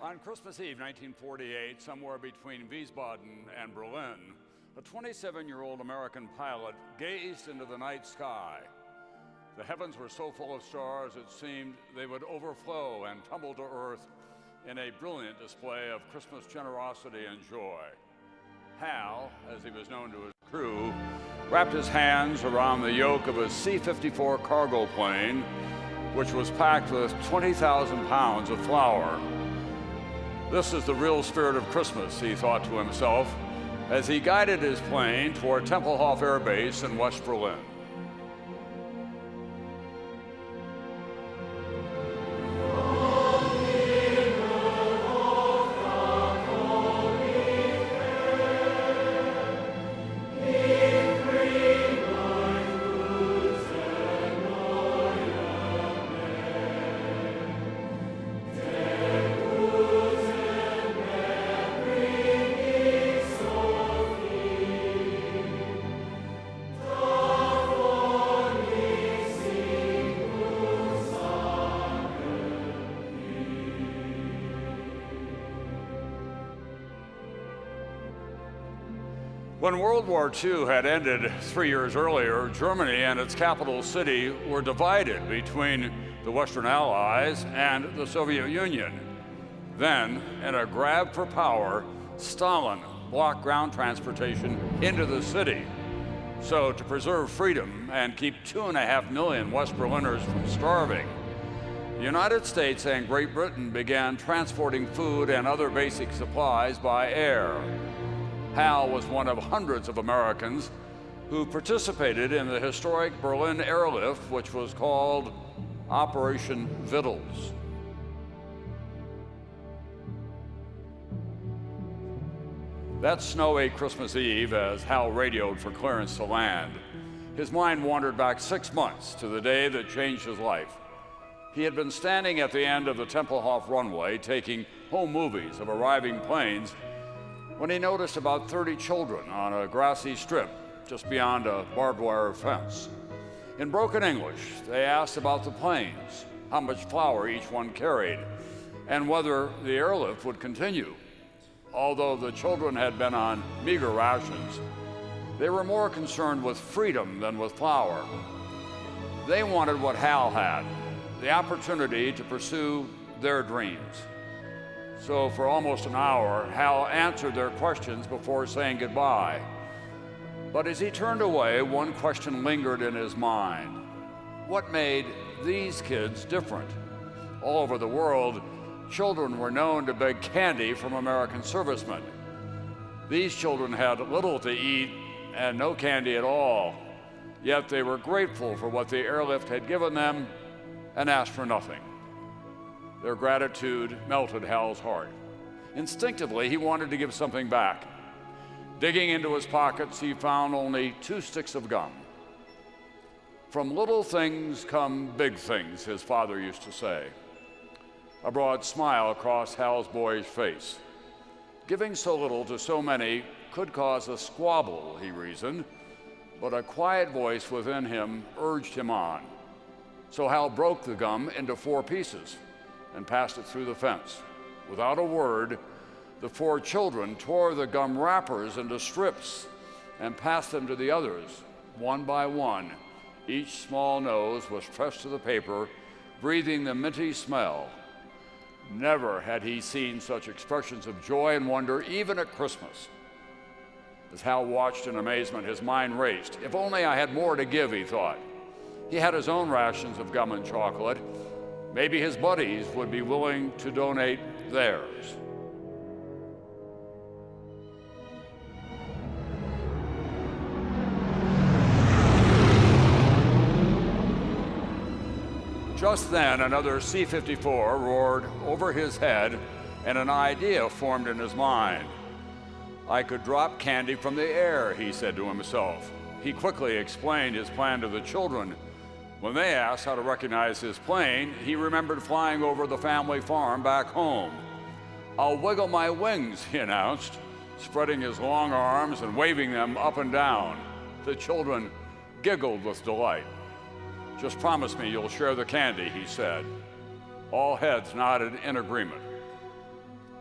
On Christmas Eve 1948, somewhere between Wiesbaden and Berlin, a 27-year-old American pilot gazed into the night sky. The heavens were so full of stars it seemed they would overflow and tumble to earth in a brilliant display of Christmas generosity and joy. Hal, as he was known to his crew, wrapped his hands around the yoke of a C-54 cargo plane, which was packed with 20,000 pounds of flour. This is the real spirit of Christmas, he thought to himself, as he guided his plane toward Tempelhof Air Base in West Berlin. When World War II had ended 3 years earlier, Germany and its capital city were divided between the Western Allies and the Soviet Union. Then, in a grab for power, Stalin blocked ground transportation into the city. So, to preserve freedom and keep 2.5 million West Berliners from starving, the United States and Great Britain began transporting food and other basic supplies by air. Hal was one of hundreds of Americans who participated in the historic Berlin airlift, which was called Operation Vittles. That snowy Christmas Eve, as Hal radioed for clearance to land, his mind wandered back 6 months to the day that changed his life. He had been standing at the end of the Tempelhof runway taking home movies of arriving planes when he noticed about 30 children on a grassy strip just beyond a barbed wire fence. In broken English, they asked about the planes, how much flour each one carried, and whether the airlift would continue. Although the children had been on meager rations, they were more concerned with freedom than with flour. They wanted what Hal had, the opportunity to pursue their dreams. So for almost an hour, Hal answered their questions before saying goodbye. But as he turned away, one question lingered in his mind. What made these kids different? All over the world, children were known to beg candy from American servicemen. These children had little to eat and no candy at all, yet they were grateful for what the airlift had given them and asked for nothing. Their gratitude melted Hal's heart. Instinctively, he wanted to give something back. Digging into his pockets, he found only 2 sticks of gum. From little things come big things, his father used to say. A broad smile crossed Hal's boyish face. Giving so little to so many could cause a squabble, he reasoned, but a quiet voice within him urged him on. So Hal broke the gum into 4 pieces and passed it through the fence. Without a word, the 4 children tore the gum wrappers into strips and passed them to the others, one by one. Each small nose was pressed to the paper, breathing the minty smell. Never had he seen such expressions of joy and wonder, even at Christmas. As Hal watched in amazement, his mind raced. If only I had more to give, he thought. He had his own rations of gum and chocolate. Maybe his buddies would be willing to donate theirs. Just then, another C-54 roared over his head, and an idea formed in his mind. I could drop candy from the air, he said to himself. He quickly explained his plan to the children. When they asked how to recognize his plane, he remembered flying over the family farm back home. I'll wiggle my wings, he announced, spreading his long arms and waving them up and down. The children giggled with delight. Just promise me you'll share the candy, he said. All heads nodded in agreement.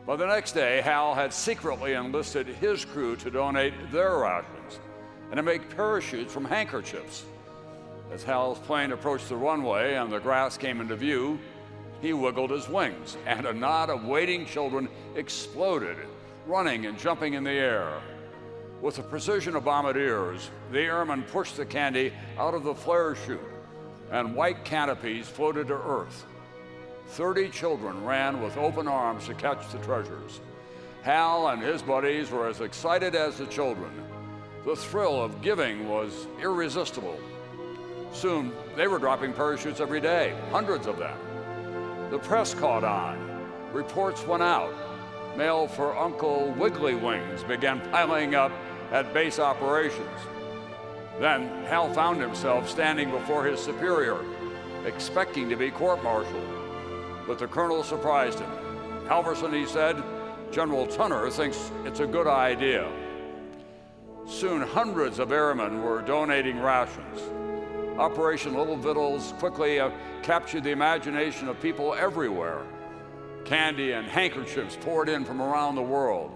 By the next day, Hal had secretly enlisted his crew to donate their rations and to make parachutes from handkerchiefs. As Hal's plane approached the runway and the grass came into view, he wiggled his wings, and a knot of waiting children exploded, running and jumping in the air. With the precision of bombardiers, the airmen pushed the candy out of the flare chute, and white canopies floated to earth. 30 children ran with open arms to catch the treasures. Hal and his buddies were as excited as the children. The thrill of giving was irresistible. Soon, they were dropping parachutes every day, hundreds of them. The press caught on. Reports went out. Mail for Uncle Wiggly Wings began piling up at base operations. Then Hal found himself standing before his superior, expecting to be court-martialed. But the colonel surprised him. "Halvorsen," he said, "General Tunner thinks it's a good idea." Soon hundreds of airmen were donating rations. Operation Little Victuals quickly captured the imagination of people everywhere. Candy and handkerchiefs poured in from around the world.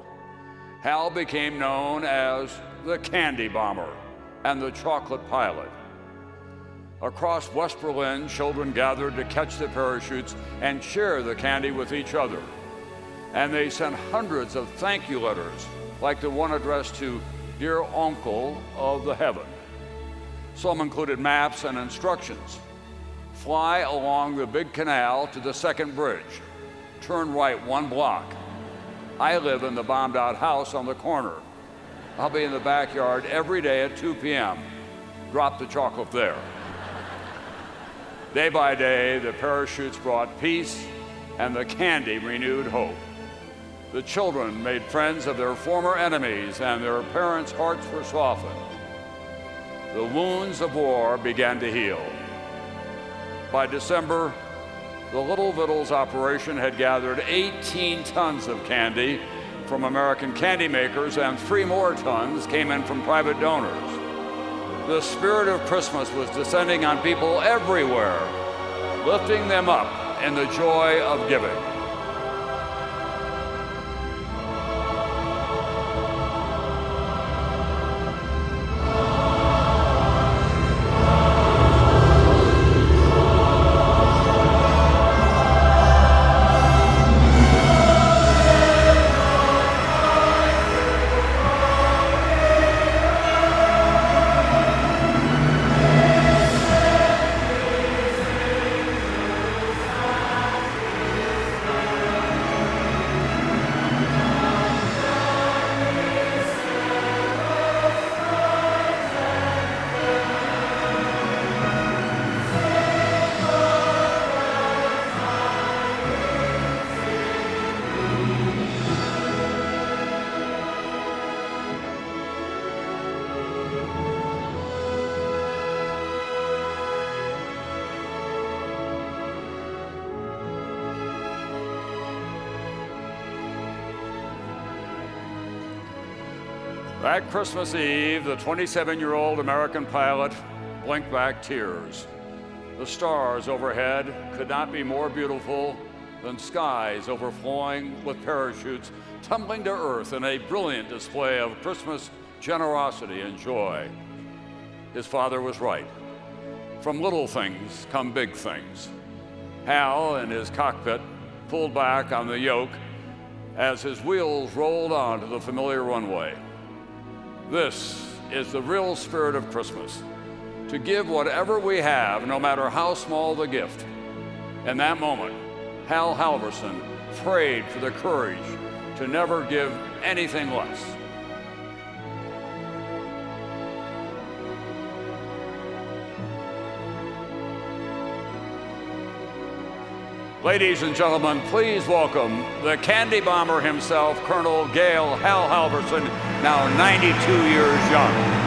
Hal became known as the Candy Bomber and the Chocolate Pilot. Across West Berlin, children gathered to catch the parachutes and share the candy with each other. And they sent hundreds of thank you letters, like the one addressed to Dear Uncle of the Heaven. Some included maps and instructions. Fly along the big canal to the second bridge. Turn right 1 block. I live in the bombed-out house on the corner. I'll be in the backyard every day at 2 p.m. Drop the chocolate there. Day by day, the parachutes brought peace, and the candy renewed hope. The children made friends of their former enemies, and their parents' hearts were softened. The wounds of war began to heal. By December, the Little Victuals operation had gathered 18 tons of candy from American candy makers, and 3 more tons came in from private donors. The spirit of Christmas was descending on people everywhere, lifting them up in the joy of giving. That Christmas Eve, the 27-year-old American pilot blinked back tears. The stars overhead could not be more beautiful than skies overflowing with parachutes tumbling to earth in a brilliant display of Christmas generosity and joy. His father was right. From little things come big things. Hal, in his cockpit, pulled back on the yoke as his wheels rolled onto the familiar runway. This is the real spirit of Christmas, to give whatever we have, no matter how small the gift. In that moment, Hal Halvorsen prayed for the courage to never give anything less. Ladies and gentlemen, please welcome the Candy Bomber himself, Colonel Gail Hal Halvorsen, now 92 years young.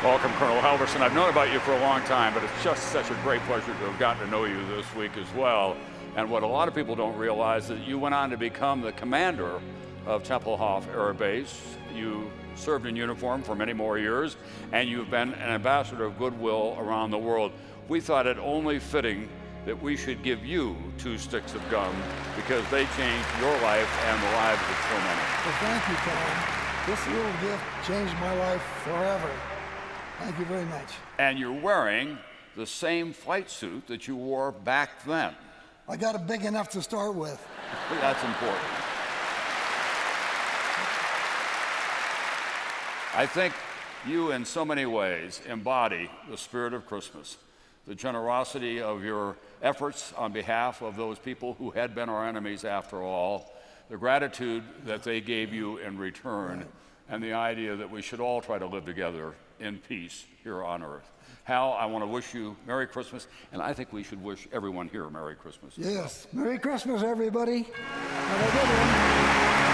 Welcome, Colonel Halvorsen. I've known about you for a long time, but it's just such a great pleasure to have gotten to know you this week as well. And what a lot of people don't realize is that you went on to become the commander of Tempelhof Air Base. You served in uniform for many more years, and you've been an ambassador of goodwill around the world. We thought it only fitting that we should give you 2 sticks of gum because they changed your life and the lives of so many. Well, thank you, Tom. This little gift changed my life forever. Thank you very much. And you're wearing the same flight suit that you wore back then. I got it big enough to start with. That's important. I think you, in so many ways, embody the spirit of Christmas, the generosity of your efforts on behalf of those people who had been our enemies after all, the gratitude that they gave you in return, right, and the idea that we should all try to live together in peace here on earth. Hal, I want to wish you Merry Christmas, and I think we should wish everyone here Merry Christmas. Yes, Merry Christmas, everybody. Have a good one.